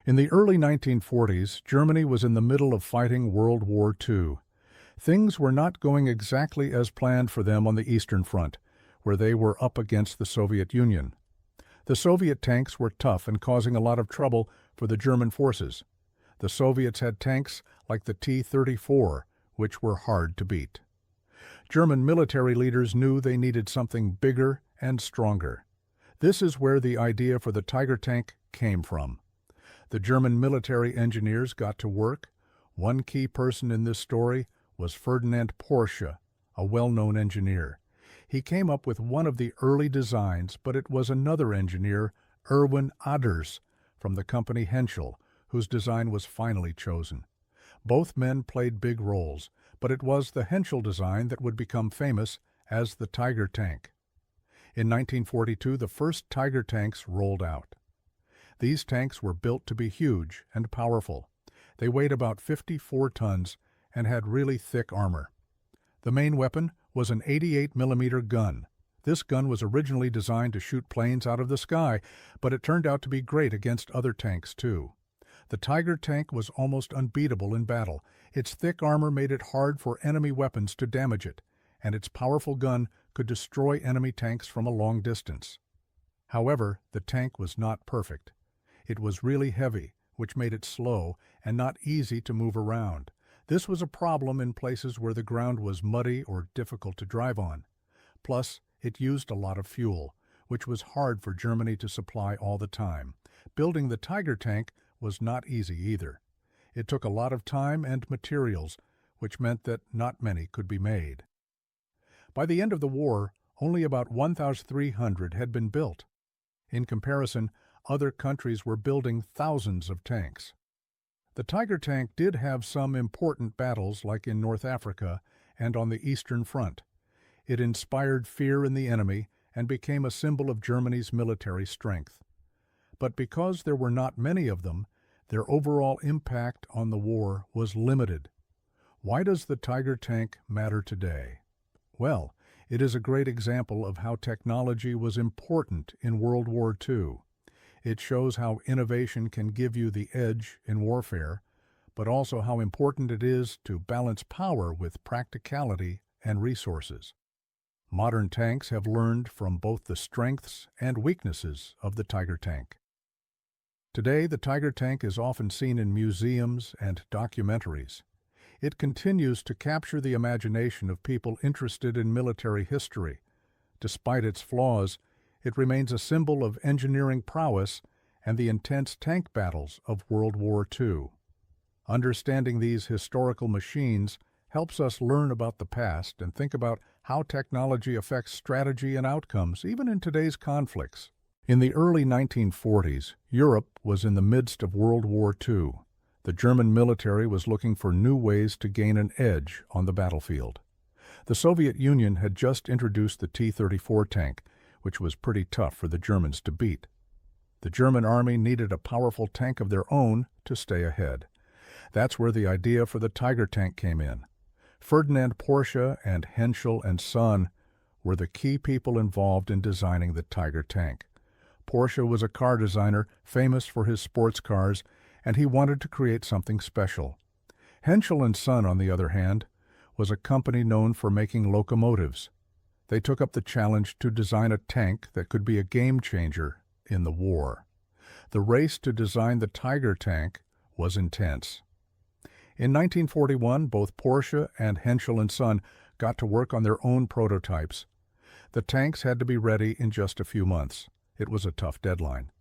In the early 1940s, Germany was in the middle of fighting World War II. Things were not going exactly as planned for them on the Eastern Front, where they were up against the Soviet Union. The Soviet tanks were tough and causing a lot of trouble for the German forces. The Soviets had tanks like the T-34, which were hard to beat. German military leaders knew they needed something bigger and stronger. This is where the idea for the Tiger tank came from. The German military engineers got to work. One key person in this story was Ferdinand Porsche, a well-known engineer. He came up with one of the early designs, but it was another engineer, Erwin Aders, from the company Henschel, whose design was finally chosen. Both men played big roles, but it was the Henschel design that would become famous as the Tiger tank. In 1942, the first Tiger tanks rolled out. These tanks were built to be huge and powerful. They weighed about 54 tons and had really thick armor. The main weapon was an 88mm gun. This gun was originally designed to shoot planes out of the sky, but it turned out to be great against other tanks too. The Tiger tank was almost unbeatable in battle. Its thick armor made it hard for enemy weapons to damage it, and its powerful gun could destroy enemy tanks from a long distance. However, the tank was not perfect. It was really heavy, which made it slow and not easy to move around. This was a problem in places where the ground was muddy or difficult to drive on. Plus, it used a lot of fuel, which was hard for Germany to supply all the time. Building the Tiger tank was not easy either. It took a lot of time and materials, which meant that not many could be made. By the end of the war, only about 1,300 had been built. In comparison, other countries were building thousands of tanks. The Tiger tank did have some important battles like in North Africa and on the Eastern Front. It inspired fear in the enemy and became a symbol of Germany's military strength. But because there were not many of them, their overall impact on the war was limited. Why does the Tiger tank matter today? Well, it is a great example of how technology was important in World War II. It shows how innovation can give you the edge in warfare, but also how important it is to balance power with practicality and resources. Modern tanks have learned from both the strengths and weaknesses of the Tiger tank. Today, the Tiger tank is often seen in museums and documentaries. It continues to capture the imagination of people interested in military history. Despite its flaws, it remains a symbol of engineering prowess and the intense tank battles of World War II. Understanding these historical machines helps us learn about the past and think about how technology affects strategy and outcomes, even in today's conflicts. In the early 1940s, Europe was in the midst of World War II. The German military was looking for new ways to gain an edge on the battlefield. The Soviet Union had just introduced the T-34 tank, which was pretty tough for the Germans to beat. The German army needed a powerful tank of their own to stay ahead. That's where the idea for the Tiger tank came in. Ferdinand Porsche and Henschel and Son were the key people involved in designing the Tiger tank. Porsche was a car designer famous for his sports cars, and he wanted to create something special. Henschel and Son, on the other hand, was a company known for making locomotives. They took up the challenge to design a tank that could be a game changer in the war. The race to design the Tiger tank was intense. In 1941, both Porsche and Henschel and Son got to work on their own prototypes. The tanks had to be ready in just a few months. It was a tough deadline.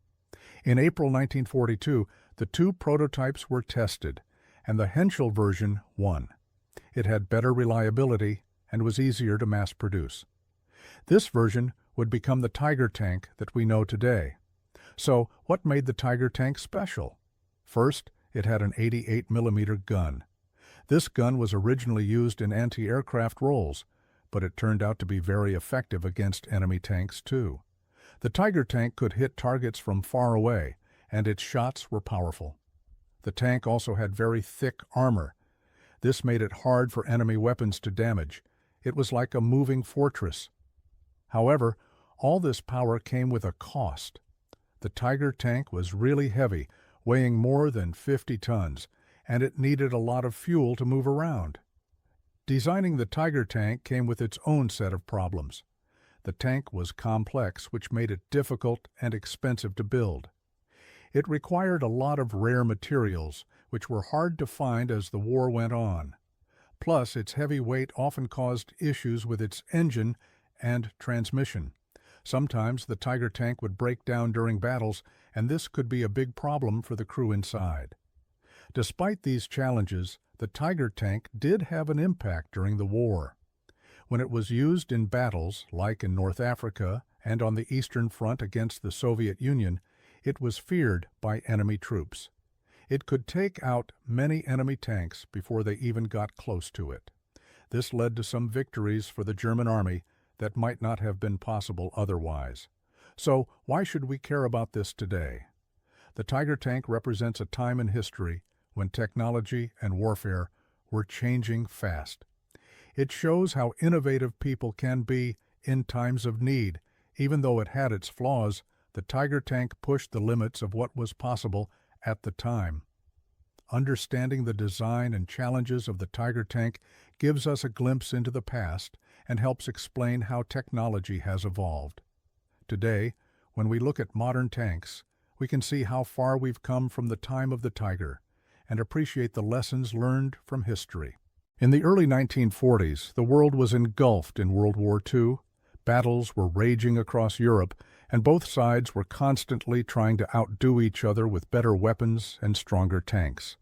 In April 1942, the two prototypes were tested, and the Henschel version won. It had better reliability and was easier to mass produce. This version would become the Tiger tank that we know today. So, what made the Tiger tank special? First, it had an 88mm gun. This gun was originally used in anti-aircraft roles, but it turned out to be very effective against enemy tanks too. The Tiger tank could hit targets from far away, and its shots were powerful. The tank also had very thick armor. This made it hard for enemy weapons to damage. It was like a moving fortress. However, all this power came with a cost. The Tiger tank was really heavy, weighing more than 50 tons, and it needed a lot of fuel to move around. Designing the Tiger tank came with its own set of problems. The tank was complex, which made it difficult and expensive to build. It required a lot of rare materials, which were hard to find as the war went on. Plus, its heavy weight often caused issues with its engine and transmission. Sometimes the Tiger tank would break down during battles, and this could be a big problem for the crew inside. Despite these challenges, the Tiger tank did have an impact during the war. When it was used in battles, like in North Africa and on the Eastern Front against the Soviet Union, it was feared by enemy troops. It could take out many enemy tanks before they even got close to it. This led to some victories for the German army that might not have been possible otherwise. So, why should we care about this today? The Tiger tank represents a time in history when technology and warfare were changing fast. It shows how innovative people can be in times of need. Even though it had its flaws, the Tiger tank pushed the limits of what was possible at the time. Understanding the design and challenges of the Tiger tank gives us a glimpse into the past and helps explain how technology has evolved. Today, when we look at modern tanks, we can see how far we've come from the time of the Tiger and appreciate the lessons learned from history. In the early 1940s, the world was engulfed in World War II. Battles were raging across Europe, and both sides were constantly trying to outdo each other with better weapons and stronger tanks.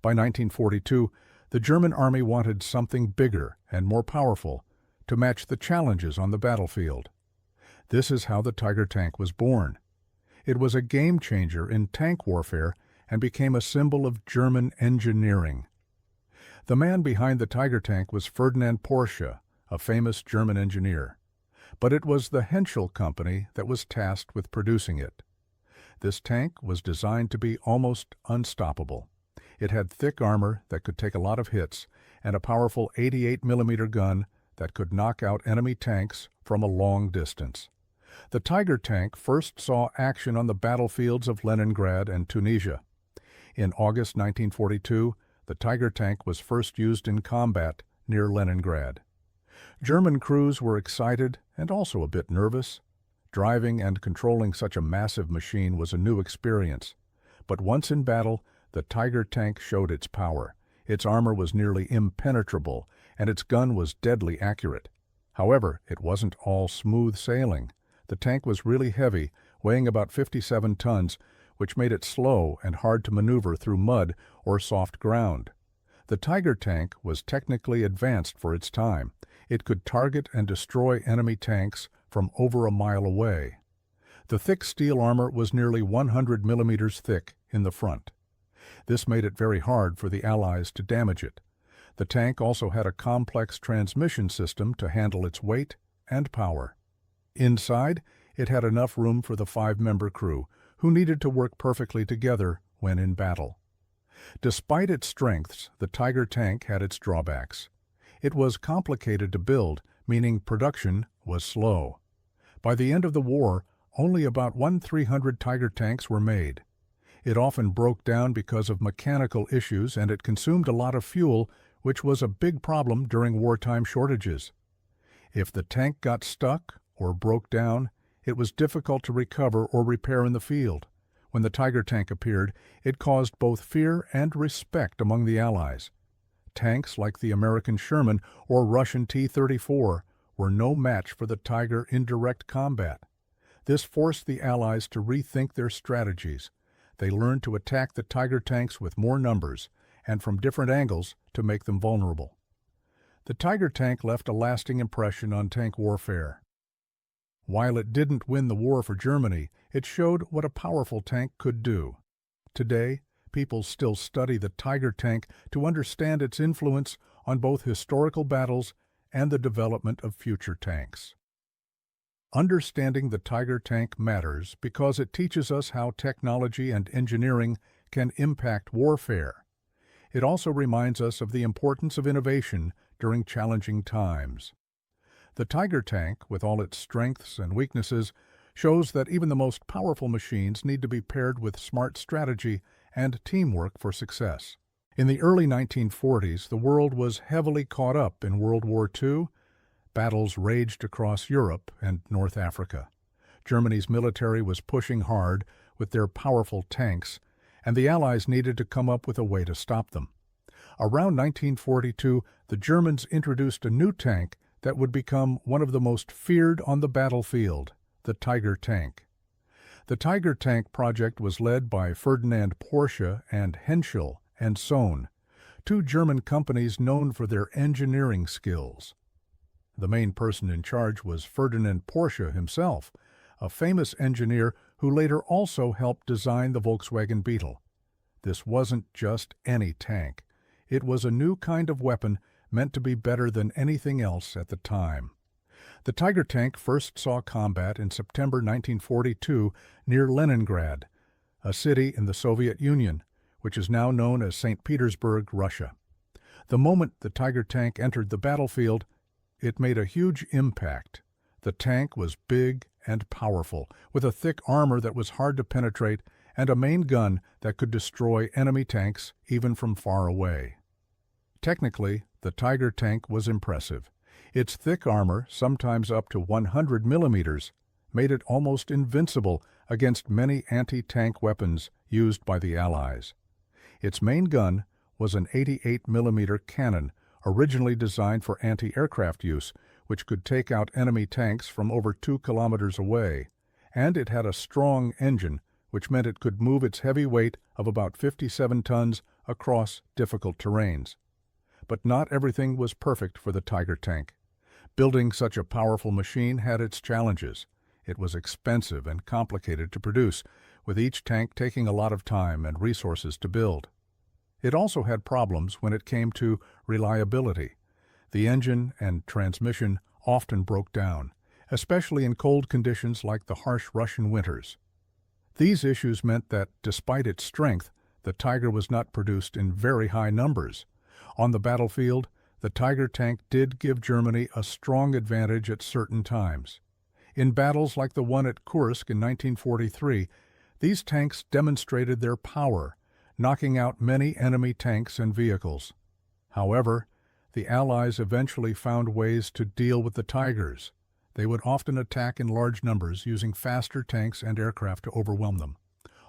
By 1942, the German army wanted something bigger and more powerful to match the challenges on the battlefield. This is how the Tiger tank was born. It was a game changer in tank warfare and became a symbol of German engineering. The man behind the Tiger tank was Ferdinand Porsche, a famous German engineer. But it was the Henschel company that was tasked with producing it. This tank was designed to be almost unstoppable. It had thick armor that could take a lot of hits and a powerful 88mm gun that could knock out enemy tanks from a long distance. The Tiger tank first saw action on the battlefields of Leningrad and Tunisia. In August 1942, the Tiger tank was first used in combat near Leningrad. German crews were excited and also a bit nervous. Driving and controlling such a massive machine was a new experience. But once in battle, the Tiger tank showed its power. Its armor was nearly impenetrable, and its gun was deadly accurate. However, it wasn't all smooth sailing. The tank was really heavy, weighing about 57 tons, which made it slow and hard to maneuver through mud or soft ground. The Tiger tank was technically advanced for its time. It could target and destroy enemy tanks from over a mile away. The thick steel armor was nearly 100 millimeters thick in the front. This made it very hard for the Allies to damage it. The tank also had a complex transmission system to handle its weight and power. Inside, it had enough room for the 5-member crew, who needed to work perfectly together when in battle. Despite its strengths, the Tiger tank had its drawbacks. It was complicated to build, meaning production was slow. By the end of the war, only about 1/300 Tiger tanks were made. It often broke down because of mechanical issues, and it consumed a lot of fuel, which was a big problem during wartime shortages. If the tank got stuck or broke down, it was difficult to recover or repair in the field. When the Tiger tank appeared, it caused both fear and respect among the Allies. Tanks like the American Sherman or Russian T-34 were no match for the Tiger in direct combat. This forced the Allies to rethink their strategies. They learned to attack the Tiger tanks with more numbers and from different angles to make them vulnerable. The Tiger tank left a lasting impression on tank warfare. While it didn't win the war for Germany, it showed what a powerful tank could do. Today, people still study the Tiger tank to understand its influence on both historical battles and the development of future tanks. Understanding the Tiger tank matters because it teaches us how technology and engineering can impact warfare. It also reminds us of the importance of innovation during challenging times. The Tiger tank, with all its strengths and weaknesses, shows that even the most powerful machines need to be paired with smart strategy and teamwork for success. In the early 1940s, the world was heavily caught up in World War II. Battles raged across Europe and North Africa. Germany's military was pushing hard with their powerful tanks, and the Allies needed to come up with a way to stop them. Around 1942, the Germans introduced a new tank that would become one of the most feared on the battlefield, the Tiger tank. The Tiger tank project was led by Ferdinand Porsche and Henschel and Sohn, two German companies known for their engineering skills. The main person in charge was Ferdinand Porsche himself, a famous engineer who later also helped design the Volkswagen Beetle. This wasn't just any tank. It was a new kind of weapon meant to be better than anything else at the time. The Tiger tank first saw combat in September 1942 near Leningrad, a city in the Soviet Union, which is now known as St. Petersburg, Russia. The moment the Tiger tank entered the battlefield, it made a huge impact. The tank was big and powerful, with a thick armor that was hard to penetrate and a main gun that could destroy enemy tanks even from far away. Technically, the Tiger tank was impressive. Its thick armor, sometimes up to 100 millimeters, made it almost invincible against many anti-tank weapons used by the Allies. Its main gun was an 88-millimeter cannon, originally designed for anti-aircraft use, which could take out enemy tanks from over 2 kilometers away, and it had a strong engine, which meant it could move its heavy weight of about 57 tons across difficult terrains. But not everything was perfect for the Tiger tank. Building such a powerful machine had its challenges. It was expensive and complicated to produce, with each tank taking a lot of time and resources to build. It also had problems when it came to reliability. The engine and transmission often broke down, especially in cold conditions like the harsh Russian winters. These issues meant that, despite its strength, the Tiger was not produced in very high numbers. On the battlefield, the Tiger tank did give Germany a strong advantage at certain times. In battles like the one at Kursk in 1943, these tanks demonstrated their power, knocking out many enemy tanks and vehicles. However, the Allies eventually found ways to deal with the Tigers. They would often attack in large numbers, using faster tanks and aircraft to overwhelm them.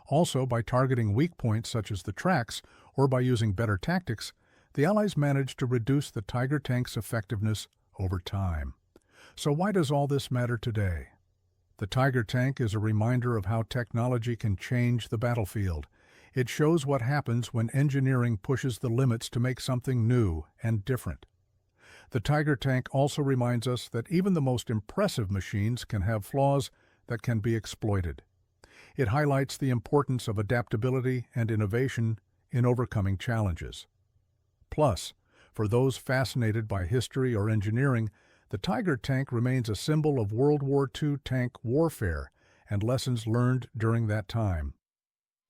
Also, by targeting weak points such as the tracks, or by using better tactics, the Allies managed to reduce the Tiger tank's effectiveness over time. So why does all this matter today? The Tiger tank is a reminder of how technology can change the battlefield. It shows what happens when engineering pushes the limits to make something new and different. The Tiger tank also reminds us that even the most impressive machines can have flaws that can be exploited. It highlights the importance of adaptability and innovation in overcoming challenges. Plus, for those fascinated by history or engineering, the Tiger tank remains a symbol of World War II tank warfare and lessons learned during that time.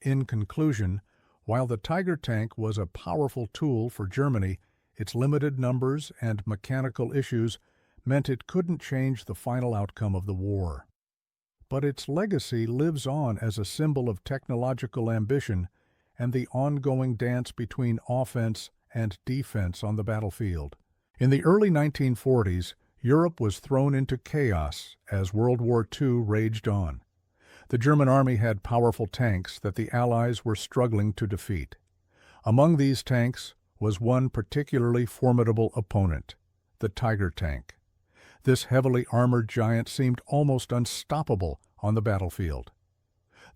In conclusion, while the Tiger tank was a powerful tool for Germany, its limited numbers and mechanical issues meant it couldn't change the final outcome of the war. But its legacy lives on as a symbol of technological ambition and the ongoing dance between offense and defense on the battlefield. In the early 1940s, Europe was thrown into chaos as World War II raged on. The German army had powerful tanks that the Allies were struggling to defeat. Among these tanks was one particularly formidable opponent, the Tiger tank. This heavily armored giant seemed almost unstoppable on the battlefield.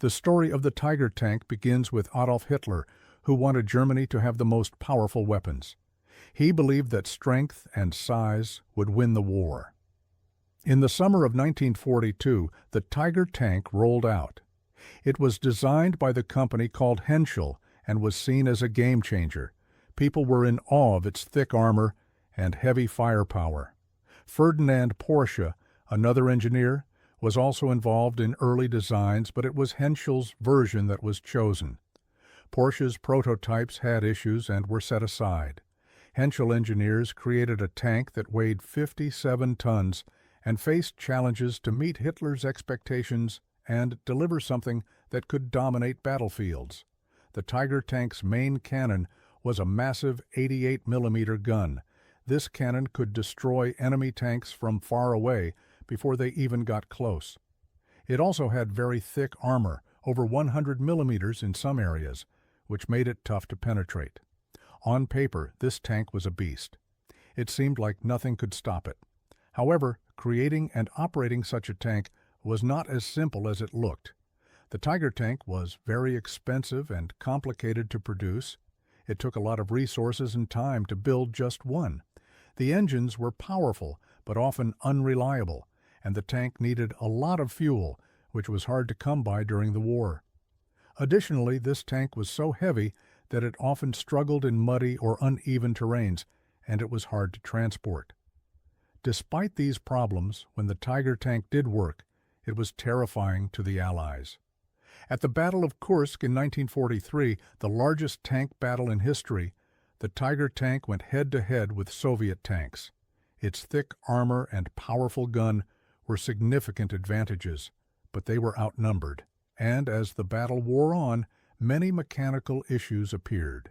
The story of the Tiger tank begins with Adolf Hitler, who wanted Germany to have the most powerful weapons. He believed that strength and size would win the war. In the summer of 1942, the Tiger tank rolled out. It was designed by the company called Henschel and was seen as a game-changer. People were in awe of its thick armor and heavy firepower. Ferdinand Porsche, another engineer, was also involved in early designs, but it was Henschel's version that was chosen. Porsche's prototypes had issues and were set aside. Henschel engineers created a tank that weighed 57 tons and faced challenges to meet Hitler's expectations and deliver something that could dominate battlefields. The Tiger tank's main cannon was a massive 88mm gun. This cannon could destroy enemy tanks from far away before they even got close. It also had very thick armor, over 100mm in some areas, which made it tough to penetrate. On paper, this tank was a beast. It seemed like nothing could stop it. However, creating and operating such a tank was not as simple as it looked. The Tiger tank was very expensive and complicated to produce. It took a lot of resources and time to build just one. The engines were powerful, but often unreliable, and the tank needed a lot of fuel, which was hard to come by during the war. Additionally, this tank was so heavy that it often struggled in muddy or uneven terrains, and it was hard to transport. Despite these problems, when the Tiger tank did work, it was terrifying to the Allies. At the Battle of Kursk in 1943, the largest tank battle in history, the Tiger tank went head-to-head with Soviet tanks. Its thick armor and powerful gun were significant advantages, but they were outnumbered, and as the battle wore on, many mechanical issues appeared.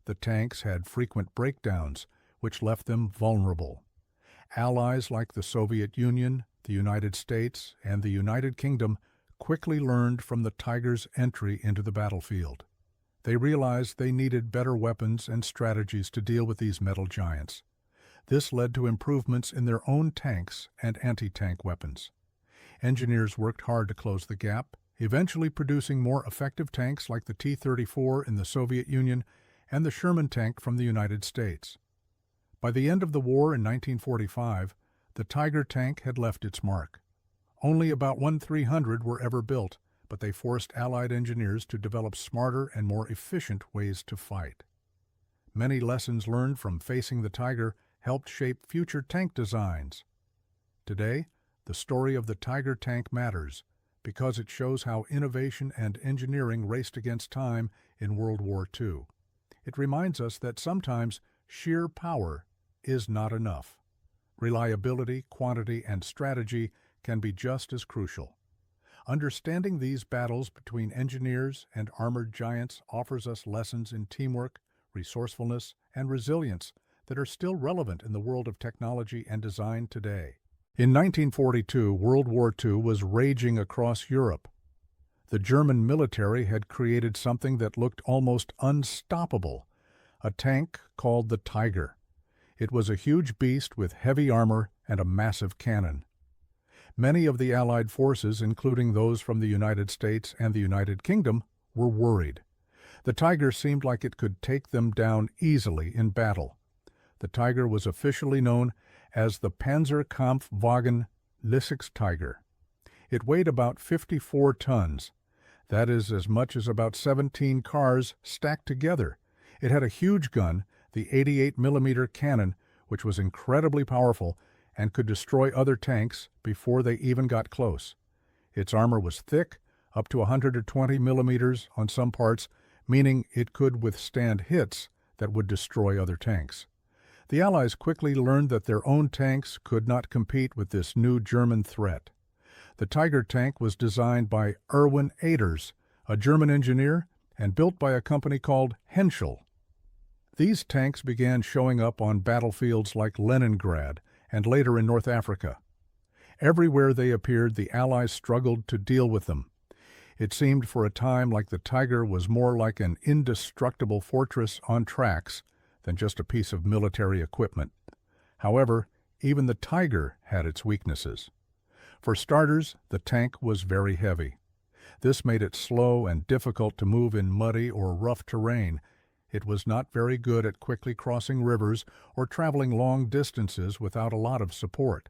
The tanks had frequent breakdowns, which left them vulnerable. Allies like the Soviet Union, the United States, and the United Kingdom quickly learned from the Tiger's entry into the battlefield. They realized they needed better weapons and strategies to deal with these metal giants. This led to improvements in their own tanks and anti-tank weapons. Engineers worked hard to close the gap, eventually producing more effective tanks like the T-34 in the Soviet Union and the Sherman tank from the United States. By the end of the war in 1945, the Tiger tank had left its mark. Only about 1/300 were ever built, but they forced Allied engineers to develop smarter and more efficient ways to fight. Many lessons learned from facing the Tiger helped shape future tank designs. Today, the story of the Tiger tank matters because it shows how innovation and engineering raced against time in World War II. It reminds us that sometimes sheer power is not enough. Reliability, quantity, and strategy can be just as crucial. Understanding these battles between engineers and armored giants offers us lessons in teamwork, resourcefulness, and resilience that are still relevant in the world of technology and design today. In 1942, World War II was raging across Europe. The German military had created something that looked almost unstoppable, a tank called the Tiger. It was a huge beast with heavy armor and a massive cannon. Many of the Allied forces, including those from the United States and the United Kingdom, were worried. The Tiger seemed like it could take them down easily in battle. The Tiger was officially known as the Panzerkampfwagen Lysix Tiger. It weighed about 54 tons. That is as much as about 17 cars stacked together. It had a huge gun, the 88mm cannon, which was incredibly powerful and could destroy other tanks before they even got close. Its armor was thick, up to 120mm on some parts, meaning it could withstand hits that would destroy other tanks. The Allies quickly learned that their own tanks could not compete with this new German threat. The Tiger tank was designed by Erwin Aders, a German engineer, and built by a company called Henschel. These tanks began showing up on battlefields like Leningrad and later in North Africa. Everywhere they appeared, the Allies struggled to deal with them. It seemed for a time like the Tiger was more like an indestructible fortress on tracks than just a piece of military equipment. However, even the Tiger had its weaknesses. For starters, the tank was very heavy. This made it slow and difficult to move in muddy or rough terrain. It was not very good at quickly crossing rivers or traveling long distances without a lot of support.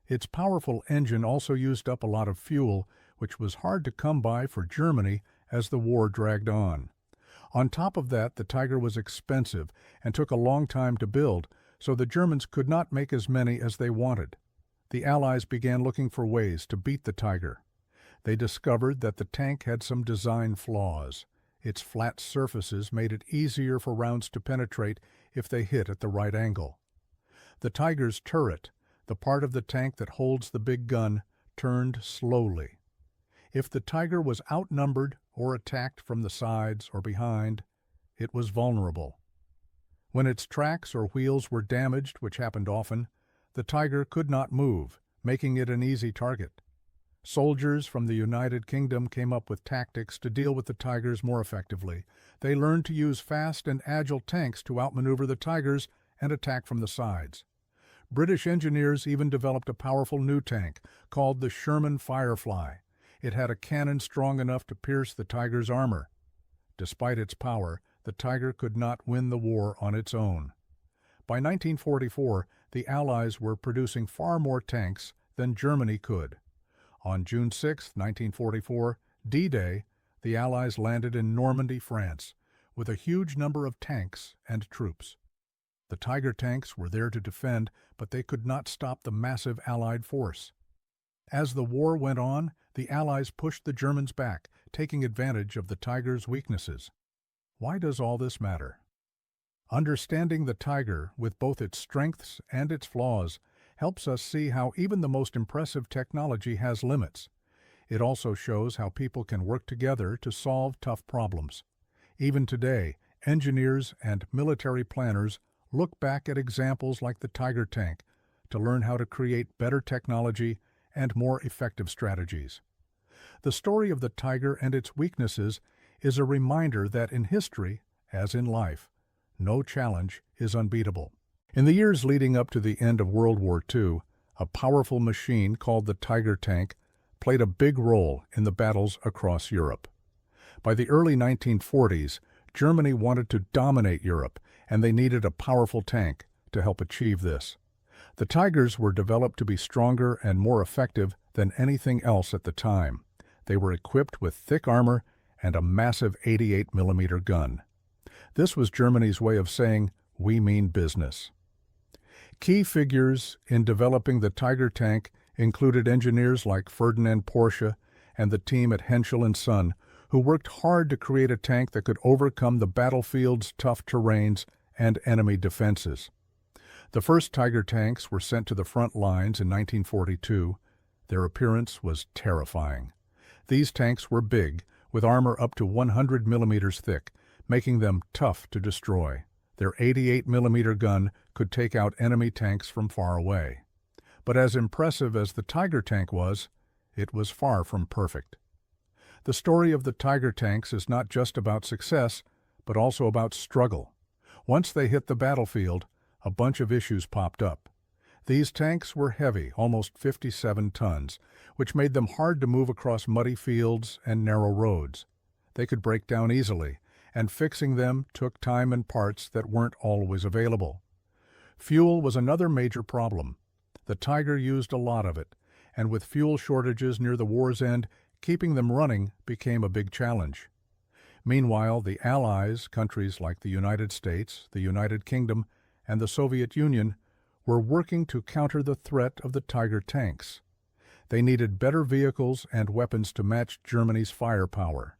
Its powerful engine also used up a lot of fuel, which was hard to come by for Germany as the war dragged on. On top of that, the Tiger was expensive and took a long time to build, so the Germans could not make as many as they wanted. The Allies began looking for ways to beat the Tiger. They discovered that the tank had some design flaws. Its flat surfaces made it easier for rounds to penetrate if they hit at the right angle. The Tiger's turret, The part of the tank that holds the big gun turned slowly. If the Tiger was outnumbered or attacked from the sides or behind, it was vulnerable. When its tracks or wheels were damaged, which happened often, the Tiger could not move, making it an easy target. Soldiers from the United Kingdom came up with tactics to deal with the Tigers more effectively. They learned to use fast and agile tanks to outmaneuver the Tigers and attack from the sides. British engineers even developed a powerful new tank called the Sherman Firefly. It had a cannon strong enough to pierce the Tiger's armor. Despite its power, the Tiger could not win the war on its own. By 1944, the Allies were producing far more tanks than Germany could. On June 6, 1944, D-Day, the Allies landed in Normandy, France, with a huge number of tanks and troops. The Tiger tanks were there to defend, but they could not stop the massive Allied force. As the war went on, the Allies pushed the Germans back, taking advantage of the Tiger's weaknesses. Why does all this matter? Understanding the Tiger, with both its strengths and its flaws, helps us see how even the most impressive technology has limits. It also shows how people can work together to solve tough problems. Even today, engineers and military planners look back at examples like the Tiger tank to learn how to create better technology and more effective strategies. The story of the Tiger and its weaknesses is a reminder that in history, as in life, no challenge is unbeatable. In the years leading up to the end of World War II, a powerful machine called the Tiger tank played a big role in the battles across Europe. By the early 1940s, Germany wanted to dominate Europe, and they needed a powerful tank to help achieve this. The Tigers were developed to be stronger and more effective than anything else at the time. They were equipped with thick armor and a massive 88mm gun. This was Germany's way of saying, "We mean business." Key figures in developing the Tiger tank included engineers like Ferdinand Porsche and the team at Henschel & Son, who worked hard to create a tank that could overcome the battlefield's tough terrains and enemy defenses. The first Tiger tanks were sent to the front lines in 1942. Their appearance was terrifying. These tanks were big, with armor up to 100 millimeters thick, making them tough to destroy. Their 88mm gun could take out enemy tanks from far away. But as impressive as the Tiger tank was, it was far from perfect. The story of the Tiger tanks is not just about success, but also about struggle. Once they hit the battlefield, a bunch of issues popped up. These tanks were heavy, almost 57 tons, which made them hard to move across muddy fields and narrow roads. They could break down easily, and fixing them took time and parts that weren't always available. Fuel was another major problem. The Tiger used a lot of it, and with fuel shortages near the war's end, keeping them running became a big challenge. Meanwhile, the Allies, countries like the United States, the United Kingdom, and the Soviet Union, were working to counter the threat of the Tiger tanks. They needed better vehicles and weapons to match Germany's firepower.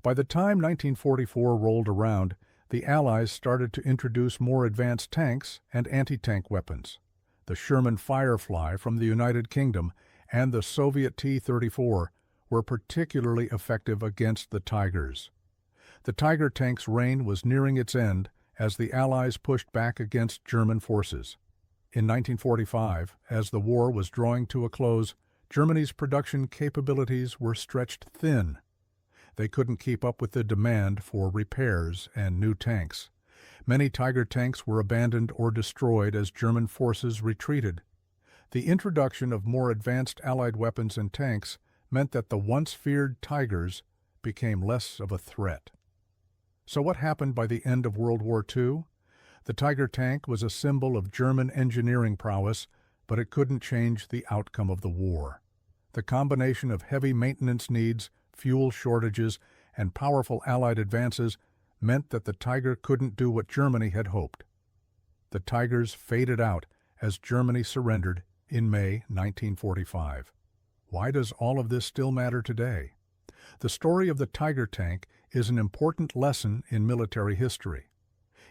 By the time 1944 rolled around, the Allies started to introduce more advanced tanks and anti-tank weapons. The Sherman Firefly from the United Kingdom and the Soviet T-34 were particularly effective against the Tigers. The Tiger tank's reign was nearing its end as the Allies pushed back against German forces. In 1945, as the war was drawing to a close, Germany's production capabilities were stretched thin. They couldn't keep up with the demand for repairs and new tanks. Many Tiger tanks were abandoned or destroyed as German forces retreated. The introduction of more advanced Allied weapons and tanks meant that the once feared Tigers became less of a threat. So what happened by the end of World War II? The Tiger tank was a symbol of German engineering prowess, but it couldn't change the outcome of the war. The combination of heavy maintenance needs, fuel shortages, and powerful Allied advances meant that the Tiger couldn't do what Germany had hoped. The Tigers faded out as Germany surrendered in May 1945. Why does all of this still matter today? The story of the Tiger tank is an important lesson in military history.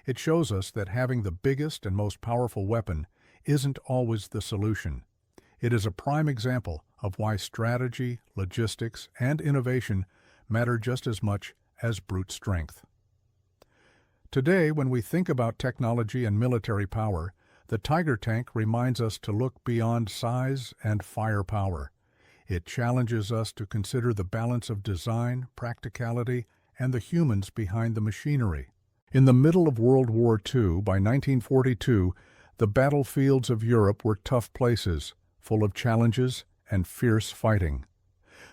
It shows us that having the biggest and most powerful weapon isn't always the solution. It is a prime example of why strategy, logistics, and innovation matter just as much as brute strength. Today, when we think about technology and military power, the Tiger tank reminds us to look beyond size and firepower. It challenges us to consider the balance of design, practicality, and the humans behind the machinery. In the middle of World War II, by 1942, the battlefields of Europe were tough places, full of challenges and fierce fighting.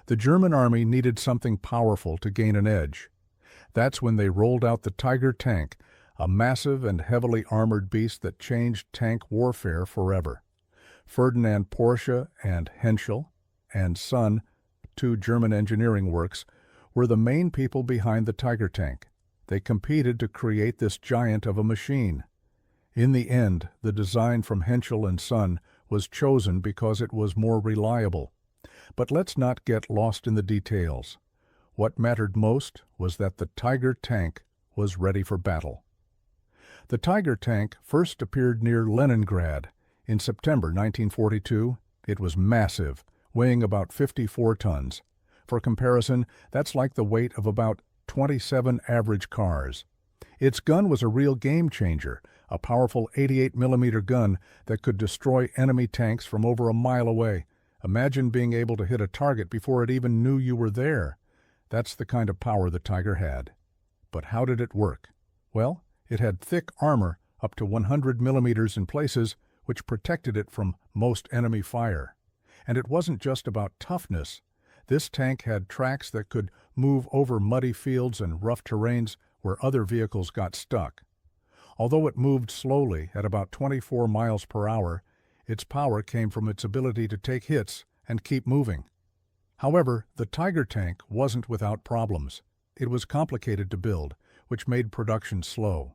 The German army needed something powerful to gain an edge. That's when they rolled out the Tiger tank, a massive and heavily armored beast that changed tank warfare forever. Ferdinand Porsche and Henschel and Son, two German engineering works, were the main people behind the Tiger tank. They competed to create this giant of a machine. In the end, the design from Henschel and Son was chosen because it was more reliable. But let's not get lost in the details. What mattered most was that the Tiger tank was ready for battle. The Tiger tank first appeared near Leningrad. In September 1942, it was massive, weighing about 54 tons. For comparison, that's like the weight of about 27 average cars. Its gun was a real game changer, a powerful 88mm gun that could destroy enemy tanks from over a mile away. Imagine being able to hit a target before it even knew you were there. That's the kind of power the Tiger had. But how did it work? Well, it had thick armor up to 100 millimeters in places, which protected it from most enemy fire. And it wasn't just about toughness. This tank had tracks that could move over muddy fields and rough terrains where other vehicles got stuck. Although it moved slowly at about 24 miles per hour, its power came from its ability to take hits and keep moving. However, the Tiger tank wasn't without problems. It was complicated to build, which made production slow.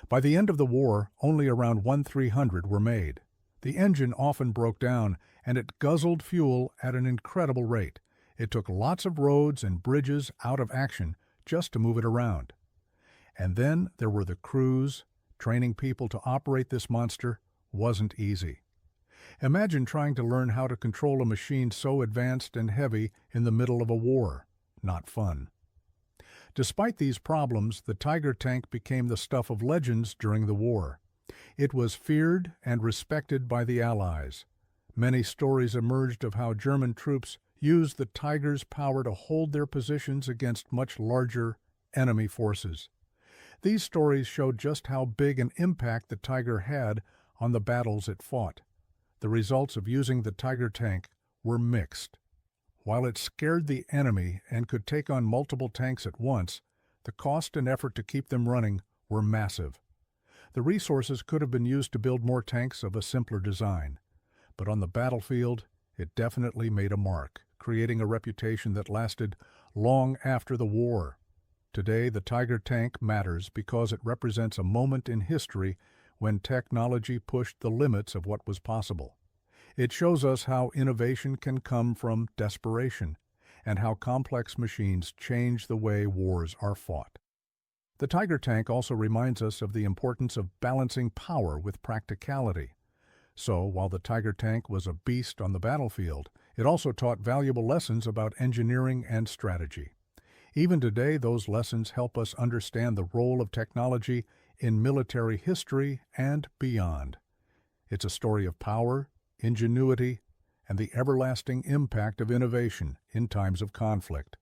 By the end of the war, only around 1/300 were made. The engine often broke down, and it guzzled fuel at an incredible rate. It took lots of roads and bridges out of action just to move it around. And then there were the crews. Training people to operate this monster wasn't easy. Imagine trying to learn how to control a machine so advanced and heavy in the middle of a war. Not fun. Despite these problems, the Tiger tank became the stuff of legends during the war. It was feared and respected by the Allies. Many stories emerged of how German troops used the Tiger's power to hold their positions against much larger enemy forces. These stories showed just how big an impact the Tiger had on the battles it fought. The results of using the Tiger tank were mixed. While it scared the enemy and could take on multiple tanks at once, the cost and effort to keep them running were massive. The resources could have been used to build more tanks of a simpler design. But on the battlefield, it definitely made a mark, creating a reputation that lasted long after the war. Today, the Tiger tank matters because it represents a moment in history when technology pushed the limits of what was possible. It shows us how innovation can come from desperation and how complex machines change the way wars are fought. The Tiger tank also reminds us of the importance of balancing power with practicality. So, while the Tiger tank was a beast on the battlefield, it also taught valuable lessons about engineering and strategy. Even today, those lessons help us understand the role of technology in military history and beyond. It's a story of power, ingenuity, and the everlasting impact of innovation in times of conflict.